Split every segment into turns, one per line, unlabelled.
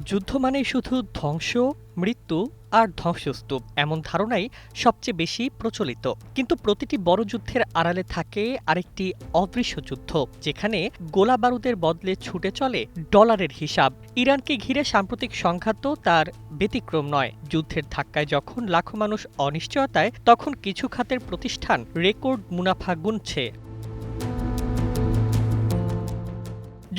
যুদ্ধ মানেই শুধু ধ্বংস, মৃত্যু আর ধ্বংসস্তূপ এমন ধারণাই সবচেয়ে বেশি প্রচলিত। কিন্তু প্রতিটি বড় যুদ্ধের আড়ালে থাকে আরেকটি অদৃশ্য যুদ্ধ, যেখানে গোলা বারুদের বদলে ছুটে চলে ডলারের হিসাব। ইরানকে ঘিরে সাম্প্রতিক সংঘাতও তার ব্যতিক্রম নয়। যুদ্ধের ধাক্কায় যখন লাখো মানুষ অনিশ্চয়তায়, তখন কিছু খাতের প্রতিষ্ঠান রেকর্ড মুনাফা গুনছে।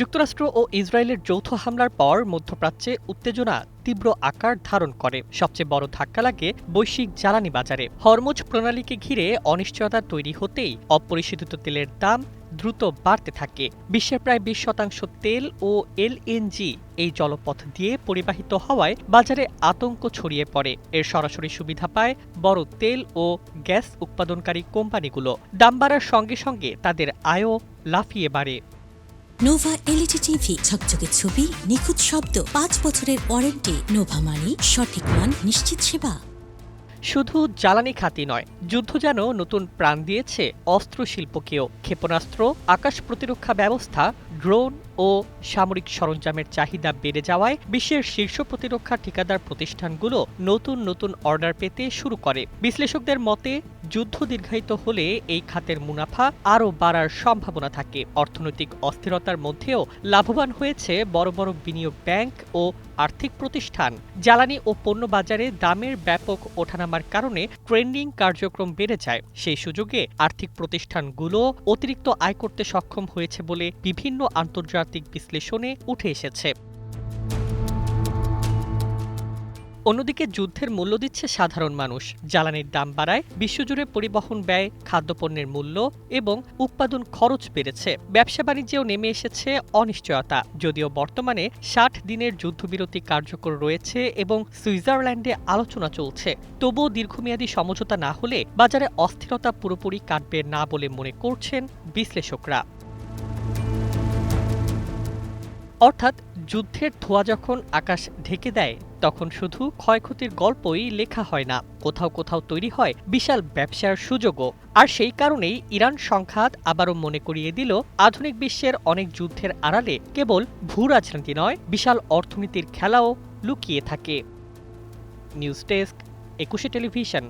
যুক্তরাষ্ট্র ও ইসরায়েলের যৌথ হামলার পর মধ্যপ্রাচ্যে উত্তেজনা তীব্র আকার ধারণ করে। সবচেয়ে বড় ধাক্কা লাগে বৈশ্বিক জ্বালানি বাজারে। হরমুজ প্রণালীকে ঘিরে অনিশ্চয়তা তৈরি হতেই অপরিশোধিত তেলের দাম দ্রুত বাড়তে থাকে। বিশ্বের প্রায় 20% তেল ও এলএনজি এই জলপথ দিয়ে পরিবাহিত হওয়ায় বাজারে আতঙ্ক ছড়িয়ে পড়ে। এর সরাসরি সুবিধা পায় বড় তেল ও গ্যাস উৎপাদনকারী কোম্পানিগুলো। দাম বাড়ার সঙ্গে সঙ্গে তাদের আয়ও লাফিয়ে বাড়ে।
নোভা এলইডি টিভি, ঝকঝকে ছবি, নিখুঁত শব্দ, 5 বছরের ওয়ারেন্টি। নোভা মানি সঠিক মান, নিশ্চিত সেবা।
শুধু জ্বালানি খাতই নয়, যুদ্ধ যেন নতুন প্রাণ দিয়েছে অস্ত্রশিল্পকেও। ক্ষেপণাস্ত্র, আকাশ প্রতিরক্ষা ব্যবস্থা, ড্রোন ও সামরিক সরঞ্জামের চাহিদা বেড়ে যাওয়ায় বিশ্বের শীর্ষ প্রতিরক্ষা ঠিকাদার প্রতিষ্ঠানগুলো নতুন নতুন অর্ডার পেতে শুরু করে। বিশ্লেষকদের মতে, যুদ্ধ দীর্ঘায়িত হলে এই খাতের মুনাফা আরও বাড়ার সম্ভাবনা থাকে। অর্থনৈতিক অস্থিরতার মধ্যেও লাভবান হয়েছে বড় বড় বিনিয়োগ ব্যাংক ও আর্থিক প্রতিষ্ঠান। জ্বালানি ও পণ্য বাজারে দামের ব্যাপক ওঠানামার কারণে ট্রেন্ডিং কার্যক্রম বেড়ে যায়। সেই সুযোগে আর্থিক প্রতিষ্ঠানগুলো অতিরিক্ত আয় করতে সক্ষম হয়েছে বলে বিভিন্ন আন্তর্জাতিক বিশ্লেষণে উঠে এসেছে। অন্যদিকে যুদ্ধের মূল্য দিচ্ছে সাধারণ মানুষ। জ্বালানির দাম বাড়ায় বিশ্বজুড়ে পরিবহন ব্যয়, খাদ্যপণ্যের মূল্য এবং উৎপাদন খরচ বেড়েছে। ব্যবসা বাণিজ্যেও নেমে এসেছে অনিশ্চয়তা। যদিও বর্তমানে 60 দিনের যুদ্ধবিরতি কার্যকর রয়েছে এবং সুইজারল্যান্ডে আলোচনা চলছে, তবুও দীর্ঘমেয়াদী সমঝোতা না হলে বাজারে অস্থিরতা পুরোপুরি কাটবে না বলে মনে করছেন বিশ্লেষকরা। অর্থাৎ যুদ্ধের ধোঁয়া যখন আকাশ ঢেকে দেয়, তখন শুধু ক্ষয়ক্ষতির গল্পই লেখা হয় না, কোথাও কোথাও তৈরি হয় বিশাল ব্যবসার সুযোগও। আর সেই কারণেই ইরান সংঘাত আবারও মনে করিয়ে দিল, আধুনিক বিশ্বের অনেক যুদ্ধের আড়ালে কেবল ভূ রাজনীতি নয়, বিশাল অর্থনীতির খেলাও লুকিয়ে থাকে। News desk, 21 television.